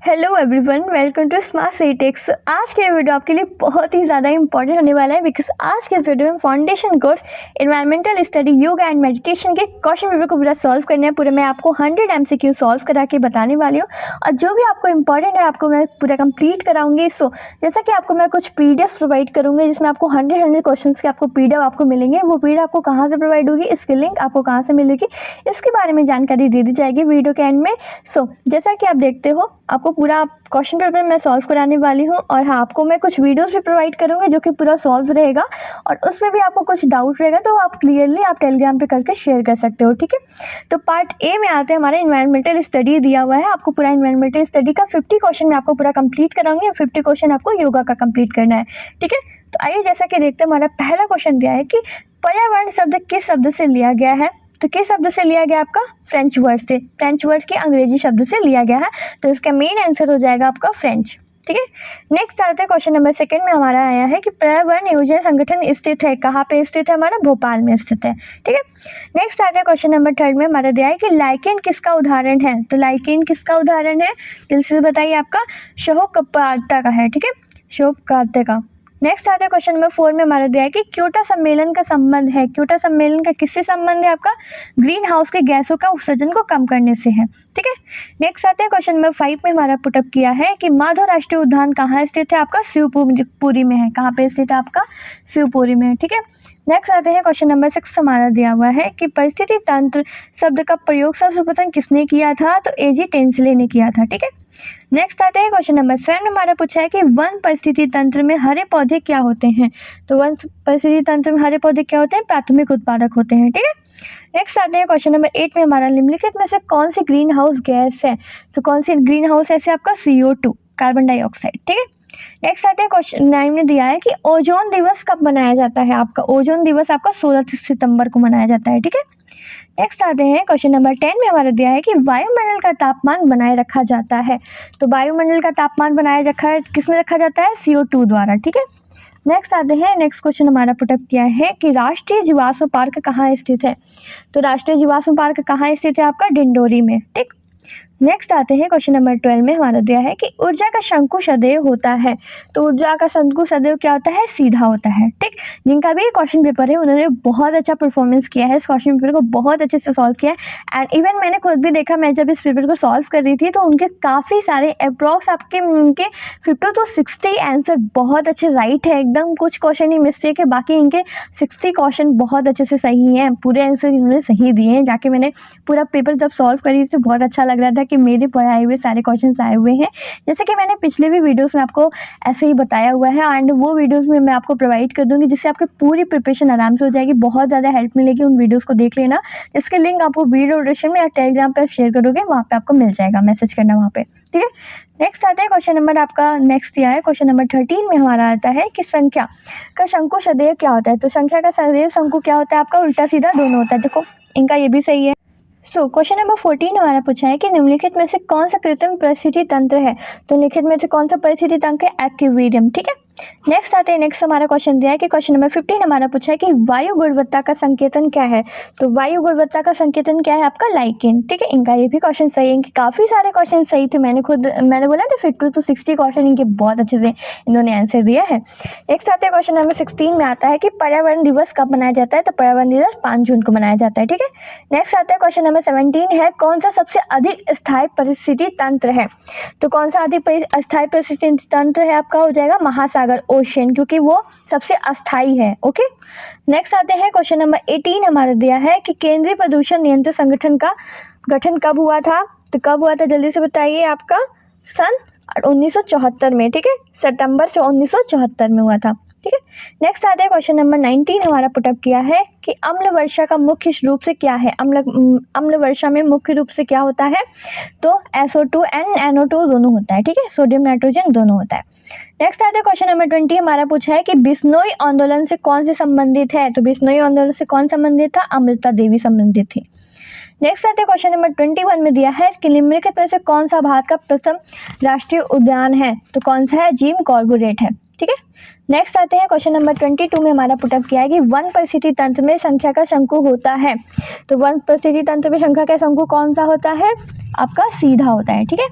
Hello everyone, welcome to smart city techs. आज के video आपके लिए बहुत ही ज़्यादा इंपॉर्टेंट होने वाला है बिकॉज आज के इस वीडियो में foundation course environmental study yoga and meditation के क्वेश्चन पेपर को पूरा सॉल्व करना है। पूरे मैं आपको 100 MCQ सॉल्व करा के बताने वाली हूँ और जो भी आपको इंपॉर्टेंट है आपको मैं पूरा कंप्लीट कराऊंगी। सो जैसा कि आपको मैं कुछ PDF प्रोवाइड करूँगी जिसमें आपको 100 क्वेश्चन के आपको PDF आपको मिलेंगे। वो PDF आपको कहाँ से प्रोवाइड होगी, इसकी लिंक आपको कहाँ से मिलेगी, इसके बारे में जानकारी दे दी जाएगी वीडियो के एंड में। सो जैसा कि आप देखते हो आपको पूरा क्वेश्चन पेपर मैं सॉल्व कराने वाली हूँ और हाँ आपको मैं कुछ वीडियोस भी प्रोवाइड करूँगी जो कि पूरा सॉल्व रहेगा और उसमें भी आपको कुछ डाउट रहेगा तो आप क्लियरली आप टेलीग्राम पे करके शेयर कर सकते हो। ठीक है, तो पार्ट ए में आते हैं हमारे इन्वायरमेंटल स्टडी दिया हुआ है। आपको पूरा इन्वायरमेंटल स्टडी का 50 क्वेश्चन मैं आपको पूरा कंप्लीट कराऊंगी और 50 क्वेश्चन आपको योगा का कंप्लीट करना है। ठीक है, तो आइए जैसा कि देखते हैं हमारा पहला क्वेश्चन दिया है कि पर्यावरण शब्द किस शब्द से लिया गया है। तो किस शब्द से लिया गया आपका फ्रेंच वर्ड से, फ्रेंच वर्ड के अंग्रेजी शब्द से लिया गया है, तो इसका मेन आंसर हो जाएगा आपका फ्रेंच। ठीक है, नेक्स्ट आते हैं क्वेश्चन नंबर 2 में हमारा आया है कि पर्यावरण नियोजन संगठन स्थित है, कहाँ पे स्थित है, हमारा भोपाल में स्थित है। ठीक है, नेक्स्ट आते हैं क्वेश्चन नंबर 3 में हमारा दिया है कि लाइकेन किसका उदाहरण है। तो लाइकेन किसका उदाहरण है, जल्दी से बताइए, आपका शोभकार्ता का है। ठीक है, शोभकार्ता का। नेक्स्ट आता है क्वेश्चन नंबर 4 में हमारा दिया है कि क्योटो सम्मेलन का संबंध है। क्योटो सम्मेलन का किससे संबंध है, आपका ग्रीन हाउस के गैसों का उत्सर्जन को कम करने से है। ठीक है, नेक्स्ट आते हैं क्वेश्चन नंबर 5 में हमारा पुटअप किया है कि माधव राष्ट्रीय उद्यान कहाँ स्थित है, आपका शिवपुरी में है। कहाँ पे स्थित है, आपका शिवपुरी में है। ठीक है, नेक्स्ट आते हैं क्वेश्चन नंबर 6 हमारा दिया हुआ है कि परिस्थिति तंत्र शब्द का प्रयोग सर्वप्रथम किसने किया था। तो AG टेंसले ने किया था। ठीक है, नेक्स्ट आते हैं क्वेश्चन नंबर 7 में हमारा पूछा है कि वन परिस्थिति तंत्र में हरे पौधे क्या होते हैं। तो वन परिस्थिति तंत्र में हरे पौधे क्या होते हैं, प्राथमिक उत्पादक होते हैं। ठीक है, नेक्स्ट आते हैं क्वेश्चन नंबर 8 में हमारा निम्नलिखित में से कौन सी ग्रीन हाउस गैस है। तो कौन सी ग्रीन हाउस है, आपका CO2 कार्बन डाइऑक्साइड। ठीक है, नेक्स्ट आते हैं क्वेश्चन 9 में दिया है कि ओजोन दिवस कब मनाया जाता है। आपका ओजोन दिवस आपका 16 सितंबर को मनाया जाता है। ठीक है, नेक्स्ट आते हैं क्वेश्चन नंबर 10 में हमारा दिया है कि वायुमंडल का तापमान बनाए रखा जाता है। तो वायुमंडल का तापमान बनाए रखा है किसमें रखा जाता है, CO2 द्वारा। ठीक है, नेक्स्ट आते हैं, नेक्स्ट क्वेश्चन हमारा पुटअप किया है कि राष्ट्रीय जीवाश्म पार्क कहाँ स्थित है। तो राष्ट्रीय जीवाश्म पार्क कहाँ स्थित है, आपका डिंडोरी में। ठीक, नेक्स्ट आते हैं क्वेश्चन नंबर 12 में हमारा दिया है कि ऊर्जा का शंकु सदैव होता है। तो ऊर्जा का शंकु सदैव क्या होता है, सीधा होता है। ठीक, जिनका भी क्वेश्चन पेपर है उन्होंने बहुत अच्छा परफॉर्मेंस किया है, इस क्वेश्चन पेपर को बहुत अच्छे से सॉल्व किया है एंड इवन मैंने खुद भी देखा, मैं जब इस पेपर को सॉल्व कर रही थी तो उनके काफ़ी सारे अप्रॉक्स आपके उनके 50 to 60 आंसर बहुत अच्छे राइट है, एकदम कुछ क्वेश्चन ही मिस्टेक है, बाकी इनके 60 क्वेश्चन बहुत अच्छे से सही हैं, पूरे आंसर इन्होंने सही दिए हैं। जाके मैंने पूरा पेपर जब सॉल्व करी तो बहुत अच्छा लग रहा था कि मेरे पढ़ाए हुए सारे क्वेश्चंस आए हुए हैं, जैसे कि मैंने पिछले भी वीडियोस में आपको ऐसे ही बताया हुआ है एंड वो वीडियोस में मैं आपको प्रोवाइड कर दूंगी जिससे आपकी पूरी प्रिपरेशन आराम से हो जाएगी, बहुत ज़्यादा हेल्प मिलेगी। उन वीडियोस को देख लेना, इसके लिंक आपको वीडियो डिस्क्रिप्शन में या टेलीग्राम पर शेयर करोगे, वहाँ पे आपको मिल जाएगा, मैसेज करना वहाँ पे। ठीक है, नेक्स्ट आता है क्वेश्चन नंबर आपका नेक्स्ट दिया है क्वेश्चन नंबर 13 में हमारा आता है कि संख्या का शंकु सदैव क्या होता है। तो संख्या का सदैव शंकु क्या होता है, आपका उल्टा सीधा दोनों होता है। देखो इनका ये भी सही है। सो क्वेश्चन नंबर 14 हमारा पूछा है कि निम्नलिखित में से कौन सा कृत्रिम परिस्थिति तंत्र है। तो निम्नलिखित में से कौन सा परिस्थिति तंत्र है, एक्वेरियम। ठीक है, नेक्स्ट आते हैं, नेक्स्ट हमारा क्वेश्चन दिया है कि क्वेश्चन नंबर 15 हमारा पूछा है कि वायु गुणवत्ता का संकेतन क्या है। तो वायु गुणवत्ता का संकेतन क्या है, आपका लाइकेन। ठीक है, इनका ये भी क्वेश्चन सही है, इनके काफ़ी सारे क्वेश्चन सही थे, मैंने बोला था 50 to 60 क्वेश्चन इनके बहुत अच्छे से इन्होंने आंसर दिया है। नेक्स्ट आते हैं क्वेश्चन नंबर 16 में आता है कि पर्यावरण दिवस कब मनाया जाता है। तो पर्यावरण दिवस 5 जून को मनाया जाता है। ठीक है, नेक्स्ट आता है क्वेश्चन नंबर 17 है कौन सा सबसे अधिक स्थायी परिस्थिति तंत्र है। तो कौन सा अधिक स्थायी परिस्थिति तंत्र है, आपका हो जाएगा महासागर, ओशियन, क्योंकि वो सबसे अस्थाई है। ओके, नेक्स्ट आते हैं क्वेश्चन नंबर 18 हमारा दिया है कि केंद्रीय प्रदूषण नियंत्रण संगठन का गठन कब हुआ था। तो कब हुआ था, जल्दी से बताइए, आपका सन 1974 में। ठीक है, सितंबर 1974 में हुआ था। ठीक है, नेक्स्ट आता है क्वेश्चन नंबर 19 हमारा पुटअप किया है कि अम्ल वर्षा का मुख्य रूप से क्या है। अम्ल वर्षा में मुख्य रूप से क्या होता है, तो SO2 एंड NO2 दोनों होता है। ठीक है, सोडियम नाइट्रोजन दोनों होता है। नेक्स्ट आता है क्वेश्चन नंबर 20 हमारा पूछा है कि बिश्नोई आंदोलन से कौन से संबंधित है। तो बिश्नोई आंदोलन से कौन संबंधित था, अमृता देवी संबंधित थी। नेक्स्ट आते हैं क्वेश्चन नंबर 21 में दिया है कि निम्नलिखित में से कौन सा भारत का प्रथम राष्ट्रीय उद्यान है। तो कौन सा है, जिम कॉर्बेट है। ठीक है, नेक्स्ट आते हैं क्वेश्चन नंबर 22 में हमारा पुटअप किया है कि वन परिस्थिति तंत्र में संख्या का शंकु होता है। तो वन परिस्थिति तंत्र में संख्या का शंकु कौन सा होता है, आपका सीधा होता है। ठीक है,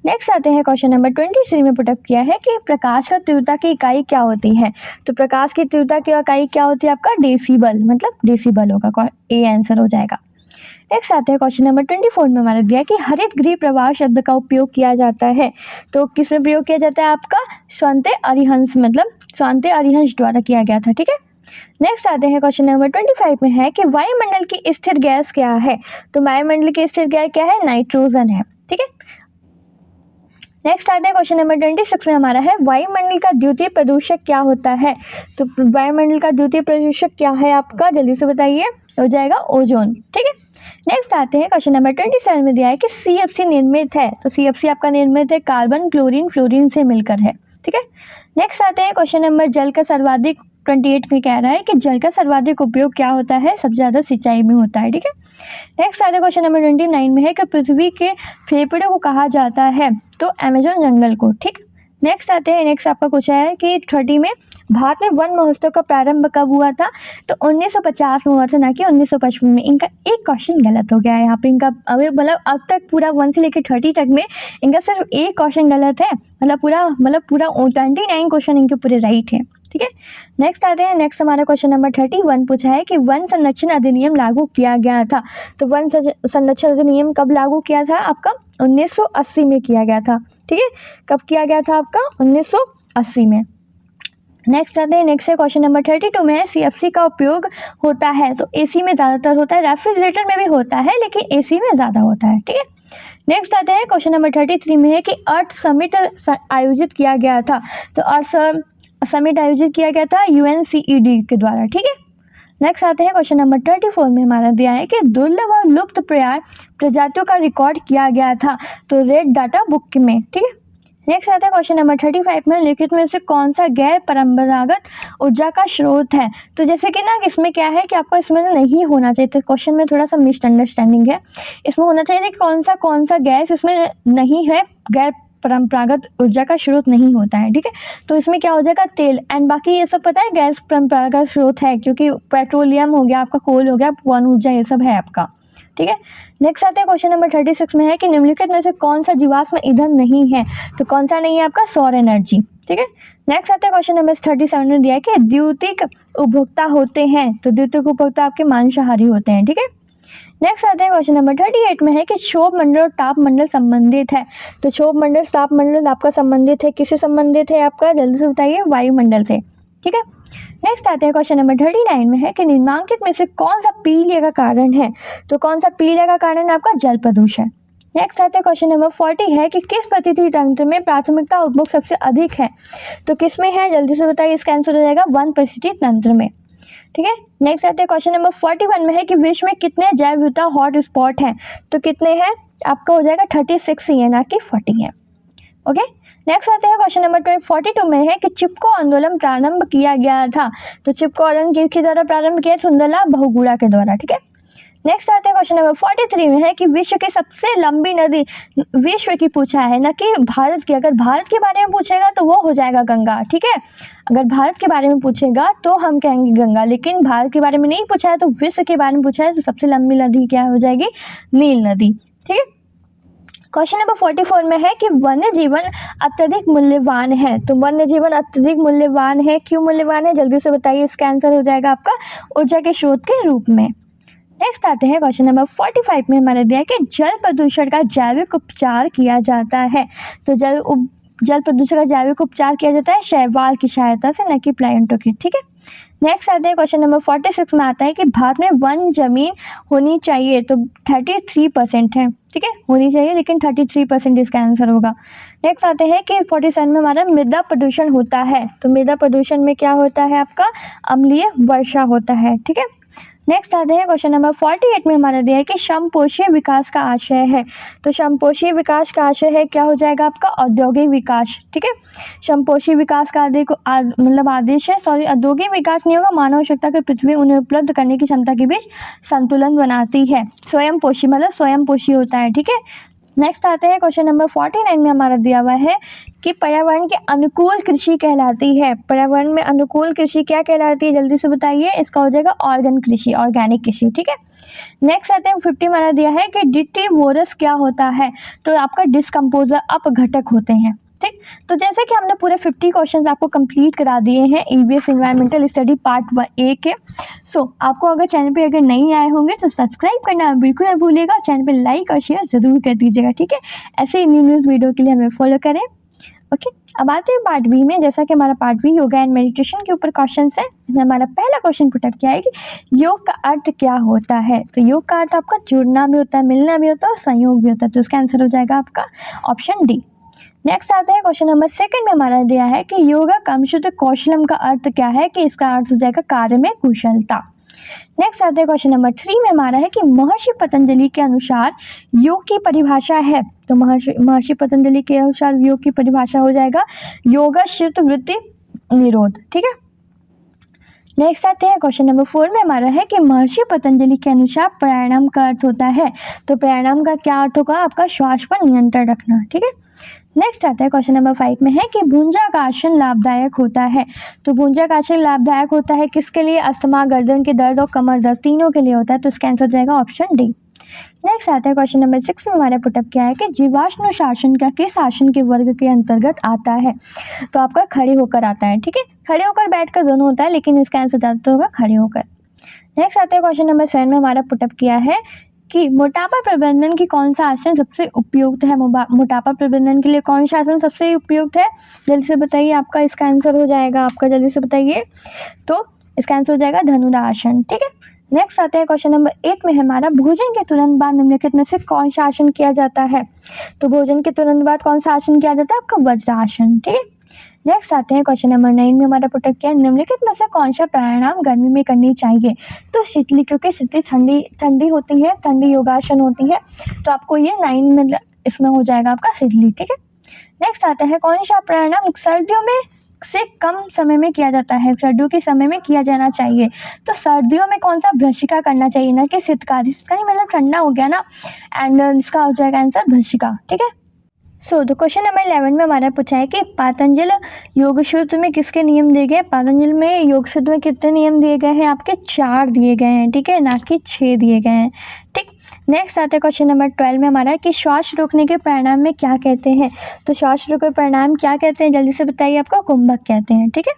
नेक्स्ट आते हैं क्वेश्चन नंबर 23 में पुटअप किया है कि प्रकाश का तीव्रता की इकाई क्या होती है। तो प्रकाश की तीव्रता की इकाई क्या होती है आपका डेसिबल, मतलब डेसिबल होगा, ए आंसर हो जाएगा। नेक्स्ट आते हैं क्वेश्चन नंबर 24 में हमारा दिया है कि हरित गृह प्रवाह शब्द का उपयोग किया जाता है। तो किस में प्रयोग किया जाता है आपका स्वांते अरिहंस, मतलब स्वांते अरिहंस द्वारा किया गया था, ठीक है। नेक्स्ट आते हैं क्वेश्चन नंबर 25 में है कि वायुमंडल की स्थिर गैस क्या है। तो वायुमंडल की स्थिर गैस क्या है, नाइट्रोजन है, ठीक है। नेक्स्ट आते हैं क्वेश्चन नंबर 26 में हमारा है वायुमंडल का द्वितीय प्रदूषक क्या होता है। तो वायुमंडल का द्वितीय प्रदूषक क्या है आपका, जल्दी से बताइए, हो जाएगा ओजोन, ठीक है। नेक्स्ट आते हैं क्वेश्चन नंबर 27 में दिया है कि CFC निर्मित है। तो CFC आपका निर्मित है कार्बन, क्लोरीन, फ्लोरीन से मिलकर है, ठीक है। नेक्स्ट आते हैं क्वेश्चन नंबर जल का सर्वाधिक 28 में कह रहा है कि जल का सर्वाधिक उपयोग क्या होता है, सबसे ज़्यादा सिंचाई में होता है, ठीक है। नेक्स्ट आते हैं क्वेश्चन नंबर 29 में है कि पृथ्वी के फेफड़े को कहा जाता है। तो अमेजोन जंगल को, ठीक। नेक्स्ट आते हैं, नेक्स्ट आपका पूछा है कि 30 में भारत में वन महोत्सव का प्रारंभ कब हुआ था। तो 1950 में हुआ था, ना कि 1955 में। इनका एक क्वेश्चन गलत हो गया है यहाँ पे, इनका अभी मतलब अब तक पूरा 1 से लेकर 30 तक में इनका सिर्फ एक क्वेश्चन गलत है, मतलब पूरा 29 क्वेश्चन इनके पूरे राइट है, ठीक है। नेक्स्ट आते हैं, नेक्स्ट हमारा क्वेश्चन नंबर 31 पूछा है कि वन संरक्षण अधिनियम लागू किया गया था। तो वन संरक्षण अधिनियम कब लागू किया था आपका, 1980 में किया गया था, ठीक है। कब किया गया था आपका, 1980 में। नेक्स्ट आते हैं, नेक्स्ट है क्वेश्चन नंबर 32 में है CFC का उपयोग होता है। तो AC में ज़्यादातर होता है, रेफ्रिजरेटर में भी होता है, लेकिन AC में ज़्यादा होता है, ठीक है। नेक्स्ट आते हैं क्वेश्चन नंबर 33 में है कि अर्थ समिट आयोजित किया गया था। तो अर्थ समिट आयोजित किया गया था UNCED के द्वारा, ठीक है। नेक्स्ट आते हैं क्वेश्चन नंबर 34 में हमारा दिया है कि दुर्लभ और लुप्त प्राय प्रजातियों का रिकॉर्ड किया गया था। तो रेड डाटा बुक में, ठीक है। नेक्स्ट आता है क्वेश्चन नंबर 35 में लिखित में से कौन सा गैर परंपरागत ऊर्जा का स्रोत है। तो जैसे कि ना इसमें क्या है कि आपको इसमें नहीं होना चाहिए, तो क्वेश्चन में थोड़ा सा मिसअंडरस्टैंडिंग है। इसमें होना चाहिए कि कौन सा गैस इसमें नहीं है, गैर परंपरागत ऊर्जा का स्रोत नहीं होता है, ठीक है। तो इसमें क्या हो जाएगा, तेल एंड बाकी ये सब पता है गैस परंपरागत स्रोत है, क्योंकि पेट्रोलियम हो गया आपका, कोल हो गया, वन ऊर्जा, ये सब है आपका, ठीक है। नेक्स्ट आते हैं क्वेश्चन नंबर 36 में है कि निम्नलिखित में से कौन सा जीवाश्म ईंधन नहीं है। तो कौन सा नहीं है आपका, सौर एनर्जी, ठीक है। नेक्स्ट आता है क्वेश्चन नंबर 37 में दिया है कि द्वितीयक उपभोक्ता होते हैं। तो द्वितीयक उपभोक्ता आपके मांसाहारी होते हैं, ठीक है। नेक्स्ट आते हैं क्वेश्चन नंबर 38 में है कि क्षोभ मंडल और ताप मंडल संबंधित है। तो क्षोभ मंडल ताप मंडल आपका संबंधित है, किससे संबंधित है आपका, जल्दी से बताइए, वायुमंडल से, ठीक है। नेक्स्ट आते हैं क्वेश्चन नंबर 39 में है कि निम्नलिखित में से कौन सा पीलिया का कारण है। तो कौन सा पीलिया का कारण है आपका, जल प्रदूषण। नेक्स्ट आते हैं क्वेश्चन नंबर 40 है कि किस परिस्थिति तंत्र में प्राथमिकता उपभोग सबसे अधिक है। तो किस में है, जल्दी से बताइए, इसका आंसर हो जाएगा वन परिस्थिति तंत्र में, ठीक है। नेक्स्ट आते हैं क्वेश्चन नंबर 41 में है कि विश्व में कितने जैव विविधता हॉट स्पॉट हैं। तो कितने हैं आपका, हो जाएगा 36 ही है, ना कि 40 है, ओके। नेक्स्ट आते हैं क्वेश्चन नंबर 42 में है कि चिपको आंदोलन प्रारंभ किया गया था। तो चिपको आंदोलन किसके द्वारा प्रारंभ किया, सुंदरलाल बहुगुणा के द्वारा, ठीक है। नेक्स्ट आते हैं क्वेश्चन नंबर 43 में है कि विश्व की सबसे लंबी नदी, विश्व की पूछा है, ना कि भारत की। अगर भारत के बारे में पूछेगा तो वो हो जाएगा गंगा, ठीक है। अगर भारत के बारे में पूछेगा तो हम कहेंगे गंगा, लेकिन भारत के बारे में नहीं पूछा है, तो विश्व के बारे में पूछा है, तो सबसे लंबी नदी क्या हो जाएगी, नील नदी, ठीक है। क्वेश्चन नंबर 44 में है कि वन्य जीवन अत्यधिक मूल्यवान है। तो वन्य जीवन अत्यधिक मूल्यवान है, क्यों मूल्यवान है, जल्दी से बताइए, इसका आंसर हो जाएगा आपका ऊर्जा के स्रोत के रूप में। नेक्स्ट आते हैं क्वेश्चन नंबर 45 में हमारा दिया है कि जल प्रदूषण का जैविक उपचार किया जाता है। तो जल प्रदूषण का जैविक उपचार किया जाता है शैवाल की सहायता से, न कि प्लांटों की, ठीक है। नेक्स्ट आते हैं क्वेश्चन नंबर 46 में आता है कि भारत में वन जमीन होनी चाहिए। तो 33% है, ठीक है, होनी चाहिए, लेकिन 33% इसका आंसर होगा। नेक्स्ट आते हैं कि 47 में हमारा मृदा प्रदूषण होता है। तो मृदा प्रदूषण में क्या होता है आपका, अम्लीय वर्षा होता है, ठीक है। नेक्स्ट आते हैं क्वेश्चन नंबर 48 में हमारा दिया है कि समपोषीय विकास का आशय है। तो समपोषीय विकास का आशय है, क्या हो जाएगा आपका, औद्योगिक विकास, ठीक है। समपोषीय विकास का मतलब आदेश है, सॉरी, औद्योगिक विकास नहीं होगा, मानव आवश्यकता के पृथ्वी उन्हें उपलब्ध करने की क्षमता के बीच संतुलन बनाती है। स्वयं पोषी मतलब स्वयं पोषी होता है, ठीक है। नेक्स्ट आते हैं क्वेश्चन नंबर 49 में हमारा दिया हुआ है कि पर्यावरण के अनुकूल कृषि कहलाती है। पर्यावरण में अनुकूल कृषि क्या कहलाती है, जल्दी से बताइए। इसका हो जाएगा ऑर्गन कृषि, ऑर्गेनिक कृषि, ठीक है। नेक्स्ट आते हैं 50 हमारा दिया है कि डिटिवोरस क्या होता है, तो आपका डिस्कम्पोजर, अपघटक होते हैं, ठीक। तो जैसे कि हमने पूरे 50 क्वेश्चंस आपको कंप्लीट करा दिए हैं ईवीएस एनवायरमेंटल स्टडी पार्ट 1 के। आपको अगर चैनल पे अगर नहीं आए होंगे तो सब्सक्राइब करना बिल्कुल ना भूलिएगा, चैनल पे लाइक और शेयर जरूर कर दीजिएगा, ठीक है। ऐसे ही न्यूज़ वीडियो के लिए हमें फॉलो करें, ओके। अब आते हैं पार्ट बी में। जैसा कि हमारा part B yoga and meditation के ऊपर क्वेश्चन है, हमारा पहला क्वेश्चन पुटअप किया है कि योग का अर्थ क्या होता है। तो योग का अर्थ आपका जुड़ना भी होता है, मिलना भी होता है और संयोग भी होता है। तो इसका आंसर हो जाएगा आपका ऑप्शन डी। नेक्स्ट आते हैं क्वेश्चन नंबर 2 में हमारा दिया है कि योगा कर्मशुद्ध कौशलम का अर्थ क्या है, कि इसका अर्थ हो जाएगा कार्य में कुशलता। नेक्स्ट आते हैं क्वेश्चन नंबर 3 में हमारा है कि महर्षि पतंजलि के अनुसार योग की परिभाषा है। तो महर्षि पतंजलि के अनुसार योग की परिभाषा हो जाएगा योगाश्रित वृत्ति निरोध, ठीक है। नेक्स्ट आते हैं क्वेश्चन नंबर 4 में हमारा है कि महर्षि पतंजलि के अनुसार प्राणायाम का अर्थ होता है। तो प्राणायाम का क्या अर्थ होगा, आपका श्वास पर नियंत्रण रखना, ठीक है। नेक्स्ट आता है क्वेश्चन नंबर 5 में है कि भुजंगासन लाभदायक होता है। तो भुजंगासन लाभदायक होता है किसके लिए, अस्थमा, गर्दन के दर्द और कमर दर्द, तीनों के लिए होता है। तो इसका आंसर जाएगा ऑप्शन डी। नेक्स्ट आता है क्वेश्चन नंबर 6 में हमारा पुटअप क्या है कि जीवाश्नुशासन का किस आसन के वर्ग के अंतर्गत आता है। तो आपका खड़े होकर आता है, ठीक है। खड़े होकर बैठकर दोनों होता है, लेकिन इसका आंसर ज़्यादातर होगा खड़े होकर। नेक्स्ट आता है क्वेश्चन नंबर 7 में हमारा पुटअप किया है कि मोटापा प्रबंधन की कौन सा आसन सबसे उपयुक्त है। मोटापा प्रबंधन के लिए कौन सा आसन सबसे उपयुक्त है, जल्दी से बताइए। आपका इसका आंसर हो जाएगा, आपका जल्दी से बताइए। तो इसका आंसर हो जाएगा धनुरासन, ठीक है। नेक्स्ट आता है क्वेश्चन नंबर 8 में हमारा भोजन के तुरंत बाद निम्नलिखित में से कौन सा आसन किया जाता है। तो भोजन के तुरंत बाद कौन सा आसन किया जाता है, आपका वज्रासन, ठीक है। नेक्स्ट आते हैं क्वेश्चन नंबर 9 में हमारा पुटअप क्या है, निम्नलिखित में से कौन सा प्राणायाम गर्मी में करनी चाहिए। तो शीतली, क्योंकि शीतली ठंडी होती है, ठंडी योगासन होती है। तो आपको ये 9 में इसमें हो जाएगा आपका शीतली, ठीक है। नेक्स्ट आता है कौन सा प्राणायाम सर्दियों में से कम समय में किया जाता है, सर्दियों के समय में किया जाना चाहिए। तो सर्दियों में कौन सा भ्रशिका करना चाहिए, ना कि शीतकारी। शीतकारी मतलब ठंडा हो गया ना, एंड इसका हो जाएगा आंसर भ्रशिका, ठीक है। तो क्वेश्चन नंबर 11 में हमारा पूछा है कि पातंजल योग सूत्र में किसके नियम दिए गए। पातंजल में योग सूत्र में कितने नियम दिए गए हैं, आपके 4 दिए गए हैं, ठीक है, ना कि 6 दिए गए हैं, ठीक। नेक्स्ट आता है क्वेश्चन नंबर 12 में हमारा कि श्वास रोकने के प्राणायाम में क्या कहते हैं। तो श्वास रोकने के प्राणायाम क्या कहते हैं, जल्दी से बताइए। आपको कुंभक कहते हैं, ठीक है।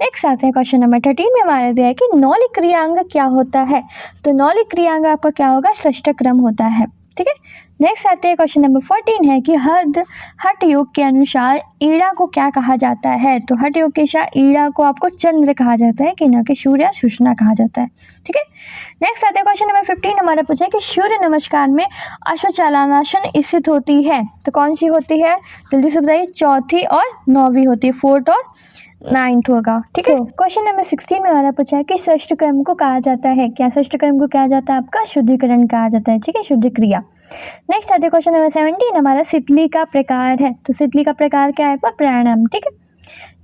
नेक्स्ट आता है क्वेश्चन नंबर 13 में हमारा दिया है कि नौलिक क्रियांग क्या होता है। तो नौलिक क्रियांग आपका क्या होगा, षष्ठक्रम होता है, ठीक है। नेक्स्ट आते हैं क्वेश्चन नंबर 14 है कि हठ योग के अनुसार ईड़ा को क्या कहा जाता है। तो हठ योग के अनुसार ईड़ा को आपको चंद्र कहा जाता है, कि न कि सूर्य या सुषमा कहा जाता है, ठीक है। नेक्स्ट आते हैं क्वेश्चन नंबर 15 हमारा पूछा है कि सूर्य नमस्कार में अश्वचालनासन स्थित होती है। तो कौन सी होती है, जल्दी से बताइए। चौथी और 9वीं होती है, 4th और 9th होगा, ठीक है। क्वेश्चन नंबर 16 में हमारा पूछा है कि षष्ठ क्रम को कहा जाता है, क्या षष्ठ क्रम को कहा जाता है, आपका शुद्धिकरण कहा जाता है, ठीक है, शुद्ध क्रिया। नेक्स्ट आते क्वेश्चन नंबर 17 हमारा शीतली का प्रकार है। तो शीतली का प्रकार क्या है, प्राणायाम, ठीक है।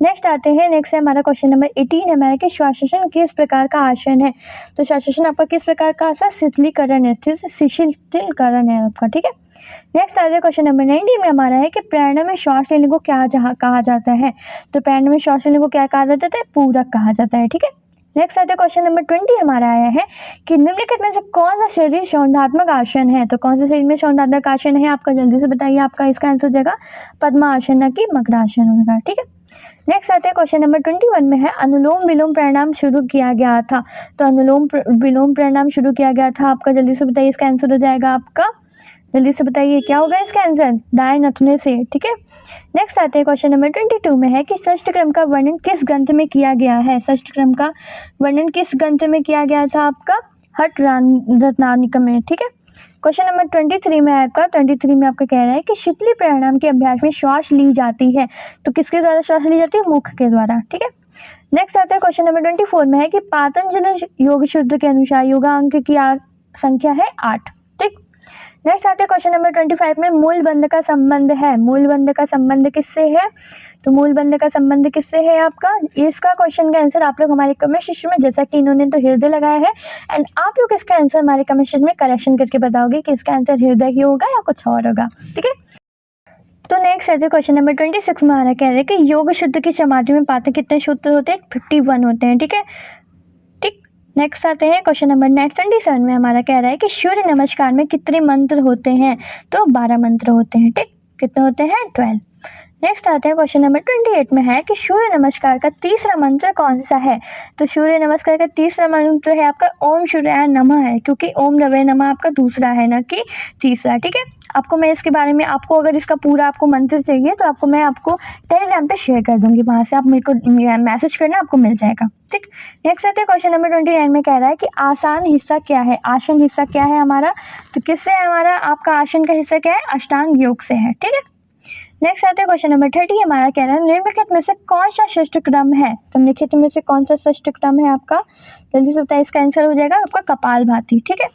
नेक्स्ट आते हैं, नेक्स्ट है हमारा क्वेश्चन नंबर 18 हमारा कि श्वासन किस प्रकार का आसन है। तो श्वासन आपका किस प्रकार का आसन, शिथिलीकरण है, शिथिलकरण है आपका, ठीक है। नेक्स्ट आते हैं क्वेश्चन नंबर 19 में हमारा है कि प्राणायाम में श्वास लेने को क्या कहा जाता है। तो प्राणायाम में श्वास लेने को क्या कहा जाता है, पूरक कहा जाता है, ठीक है। नेक्स्ट आता है क्वेश्चन नंबर 20 हमारा आया है कि निम्नलिखित में से कौन सा शरीर सौंदात्मक आसन है। तो कौन सा शरीर में सौंदात्मक आसन है, आपका जल्दी से बताइए। आपका इसका आंसर हो जाएगा पद्मासन, न कि मकरासन होगा, ठीक है। नेक्स्ट आते हैं क्वेश्चन नंबर 21 में है अनुलोम विलोम प्राणायाम शुरू किया गया था। तो अनुलोम विलोम प्राणायाम शुरू किया गया था, आपका जल्दी से बताइए। इसका आंसर हो जाएगा आपका, जल्दी से बताइए क्या होगा इसका आंसर, दाएं नथुने से, ठीक है। नेक्स्ट आते हैं क्वेश्चन नंबर 22 में है कि षष्ठ क्रम का वर्णन किस ग्रंथ में किया गया है। षष्ठ क्रम का वर्णन किस ग्रंथ में किया गया था, आपका हठ रत्नानिक में, ठीक है। क्वेश्चन नंबर 23 में आपका 23 में आपका कह रहा है कि शीतली प्राणायाम के अभ्यास में श्वास ली जाती है। तो किसके द्वारा श्वास ली जाती है, मुख के द्वारा, ठीक है। नेक्स्ट आता है क्वेश्चन नंबर 24 में है कि पातंजल योग सूत्र के अनुसार योगांग की संख्या है 8, ठीक। नेक्स्ट आते हैं क्वेश्चन नंबर 25 में मूल बंध का संबंध है। मूल बंध का संबंध किससे है? तो मूल बंध का संबंध किससे है आपका? इसका क्वेश्चन का आंसर आप लोग हमारे कमेंट सेक्शन में, जैसा कि इन्होंने तो हृदय लगाया है, एंड आप लोग इसका आंसर हमारे कमेंट सेक्शन में करेक्शन करके बताओगे कि इसका आंसर हृदय ही होगा या कुछ और होगा, ठीक है। तो नेक्स्ट है क्वेश्चन नंबर 26 में हमारा कह रहे हैं कि योग सूत्र की समाधि में पाते कितने सूत्र होते हैं? 51 होते हैं, ठीक है। ठीक, नेक्स्ट आते हैं क्वेश्चन नंबर 27 में हमारा कह रहा है कि सूर्य नमस्कार में कितने मंत्र होते हैं? तो 12 मंत्र होते हैं, ठीक। कितने होते हैं? 12। नेक्स्ट आते हैं क्वेश्चन नंबर 28 में है कि सूर्य नमस्कार का तीसरा मंत्र कौन सा है? तो सूर्य नमस्कार का तीसरा मंत्र है आपका ओम सूर्याय नमः है, क्योंकि ओम रवे नमः आपका दूसरा है, ना कि तीसरा, ठीक है। आपको मैं इसके बारे में, आपको अगर इसका पूरा आपको मंत्र चाहिए तो आपको मैं आपको टेलीग्राम पे शेयर कर दूंगी, वहाँ से आप मेरे को मैसेज करना, आपको मिल जाएगा, ठीक। नेक्स्ट आते हैं क्वेश्चन नंबर 29 में कह रहा है कि आसान हिस्सा क्या है? आसन हिस्सा क्या है हमारा? तो किससे है हमारा? आपका आसन का हिस्सा क्या है? अष्टांग योग से है, ठीक है। नेक्स्ट आते हैं क्वेश्चन नंबर 30 हमारा कह रहा है निम्नलिखित में से कौन सा षष्ठ क्रम है? तो निम्नलिखित में से कौन सा षष्ठ क्रम है आपका? जल्दी से बताइए, इसका आंसर हो जाएगा आपका कपालभाति, ठीक है।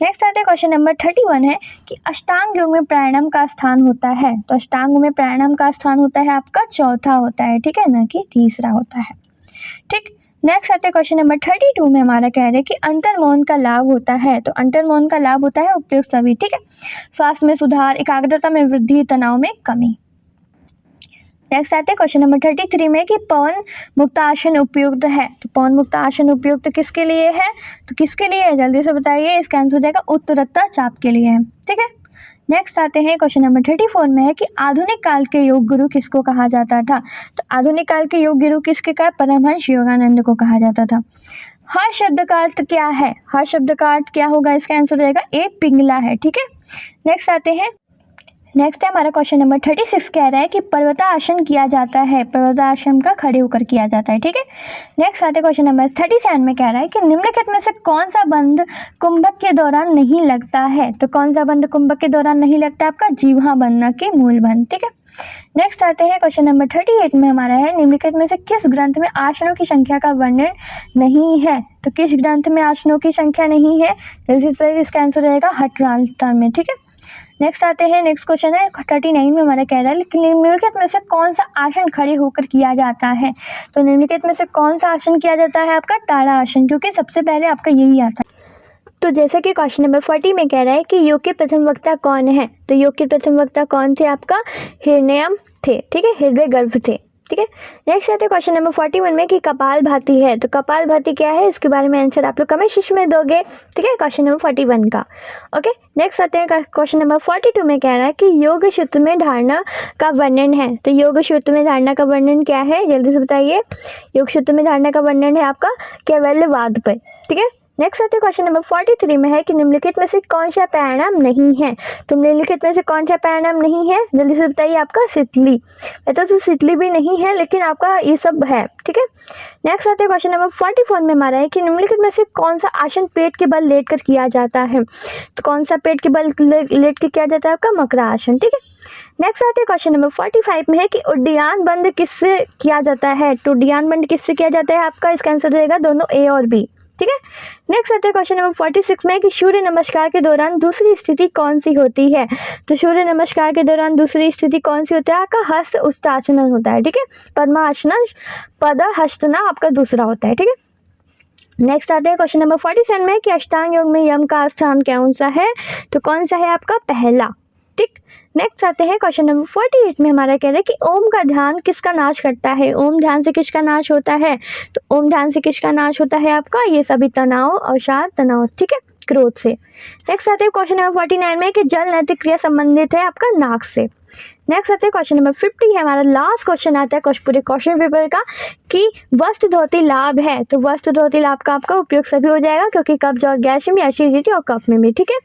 नेक्स्ट आते हैं क्वेश्चन नंबर 31 है कि अष्टांग योग में प्राणायाम का स्थान होता है। तो अष्टांग में प्राणायाम का स्थान होता है आपका चौथा होता है, ठीक है, ना कि तीसरा होता है, ठीक। नेक्स्ट आते हैं क्वेश्चन नंबर 32 में हमारा कह रहे हैं कि अंतर्मौन का लाभ होता है। तो अंतर्मौन का लाभ होता है उपयुक्त सभी, ठीक है। स्वास्थ्य में सुधार, एकाग्रता में वृद्धि, तनाव में कमी। नेक्स्ट आते हैं क्वेश्चन नंबर 33 में कि पवन मुक्त आसन उपयुक्त है। तो पवन मुक्त आसन उपयुक्त किसके लिए है? तो किसके लिए है? जल्दी से बताइए, इसका आंसर हो जाएगा उत्तम रक्तचाप के लिए है, ठीक है। नेक्स्ट आते हैं क्वेश्चन नंबर 34 में है कि आधुनिक काल के योग गुरु किसको कहा जाता था? तो आधुनिक काल के योग गुरु किसके कहा? परमहंस योगानंद को कहा जाता था। हर शब्द का अर्थ क्या है? हर शब्द का अर्थ क्या होगा? इसका आंसर हो जाएगा एक पिंगला है, ठीक है। नेक्स्ट आते हैं, नेक्स्ट है हमारा क्वेश्चन नंबर 36 कह रहा है कि पर्वतासन किया जाता है। पर्वतासन का खड़े होकर किया जाता है, ठीक है। नेक्स्ट आते क्वेश्चन नंबर 37 में कह रहा है कि निम्नलिखित में से कौन सा बंध कुंभक के दौरान नहीं लगता है? तो कौन सा बंध कुंभक के दौरान नहीं लगता? आपका जीवा बंध, ना कि मूल बंध, ठीक है। नेक्स्ट आते हैं क्वेश्चन नंबर 38 में हमारा है निम्नलिखित में से किस ग्रंथ में आसनों की संख्या का वर्णन नहीं है? तो किस ग्रंथ में आसनों की संख्या नहीं है? इसका आंसर रहेगा हठरांतर में, ठीक है। नेक्स्ट आते हैं, नेक्स्ट क्वेश्चन है 39 में हमारा कह रहा है लेकिन निम्नलिखित में से कौन सा आसन खड़े होकर किया जाता है? तो निम्नलिखित में से कौन सा आसन किया जाता है? आपका ताड़ा आसन, क्योंकि सबसे पहले आपका यही आता है। तो जैसा कि क्वेश्चन नंबर 40 में कह रहा है कि योग के प्रथम वक्ता कौन है? तो योग के प्रथम वक्ता कौन थे? आपका हिरण्यम थे, ठीक है, हृदय गर्भ थे, ठीक है। नेक्स्ट आते हैं क्वेश्चन नंबर 41 में कि कपालभाति है। तो कपालभाति क्या है? इसके बारे में आंसर आप लोग कमेंट सेक्शन में दोगे, ठीक है, क्वेश्चन नंबर 41 का। ओके, नेक्स्ट आते हैं क्वेश्चन नंबर 42 में कह रहा है कि योग सूत्र में धारणा का वर्णन है। तो योग सूत्र में धारणा का वर्णन क्या है? जल्दी से बताइए। योग सूत्र में धारणा का वर्णन है आपका कैवल्यवाद पर, ठीक है। नेक्स्ट आते क्वेश्चन नंबर 43 में है कि निम्नलिखित में से कौन सा प्राणायाम नहीं है? तो निम्नलिखित में से कौन सा प्राणायाम नहीं है? जल्दी से बताइए। आपका शीतली, तो शीतली भी नहीं है, लेकिन आपका ये सब है, ठीक है। नेक्स्ट आते हैं क्वेश्चन नंबर 44 में हमारा है कि निम्नलिखित में से कौन सा आसन पेट के बल लेट कर किया जाता है? तो कौन सा पेट के बल लेट कर किया जाता है? आपका मकरा आसन, ठीक है। नेक्स्ट आते हैं क्वेश्चन नंबर 45 में है कि उड्डयन बंद किससे किया जाता है? तो उड्डयन बंद किससे किया जाता है? आपका इसका आंसर रहेगा दोनों ए और बी, ठीक है। नेक्स्ट आते हैं क्वेश्चन नंबर 46 में कि सूर्य नमस्कार के दौरान दूसरी स्थिति कौन सी होती है? तो सूर्य नमस्कार के दौरान दूसरी स्थिति कौन सी होती है? आपका हस्त उत्तासन होता है, ठीक है। पद्मासन, पद हस्तना आपका दूसरा होता है, ठीक है। नेक्स्ट आते हैं क्वेश्चन नंबर 47 में कि अष्टांग योग में यम का स्थान कौन सा है? तो कौन सा है? आपका पहला, ठीक। नेक्स्ट आते हैं क्वेश्चन नंबर 48 में हमारा कह रहा है कि ओम का ध्यान किसका नाश करता है? ओम ध्यान से किसका नाश होता है? तो ओम ध्यान से किसका नाश होता है? आपका ये सभी तनाव, अवसाद, तनाव, ठीक है, क्रोध से। नेक्स्ट आते हैं क्वेश्चन नंबर 49 में कि जल नैतिक क्रिया संबंधित है आपका नाक से। नेक्स्ट आते हैं क्वेश्चन नंबर 50 है हमारा लास्ट क्वेश्चन आता है पूरे क्वेश्चन पेपर का कि वस्त्र धोती लाभ है। तो वस्त्र धोती लाभ का आपका उपयोग सभी हो जाएगा, क्योंकि कब्ज और गैस में, एसिडिटी और कफ में भी, ठीक है।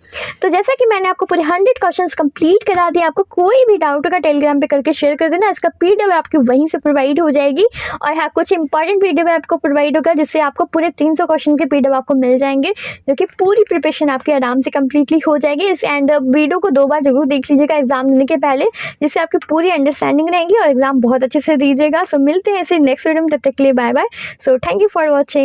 तो जैसा कि मैंने आपको पूरे 100 क्वेश्चंस कंप्लीट करा दिए, आपको कोई भी डाउट होगा टेलीग्राम पे करके शेयर कर देना। इसका पीडीएफ आपकी वहीं से प्रोवाइड हो जाएगी, और हाँ, कुछ इंपॉर्टेंट पीडीएफ आपको प्रोवाइड होगा जिससे आपको पूरे 300 क्वेश्चन के पीडीएफ आपको मिल जाएंगे, जो कि पूरी प्रिपरेशन आपकी आराम से कंप्लीटली हो जाएगी। इस एंड वीडियो को 2 बार जरूर देख लीजिएगा एग्जाम देने के पहले, जिससे आपकी पूरी अंडरस्टैंडिंग रहेगी और एग्जाम बहुत अच्छे से दीजिएगा। सो मिलते हैं इसे नेक्स्ट वीडियो में, तब तक के लिए bye bye. So thank you for watching.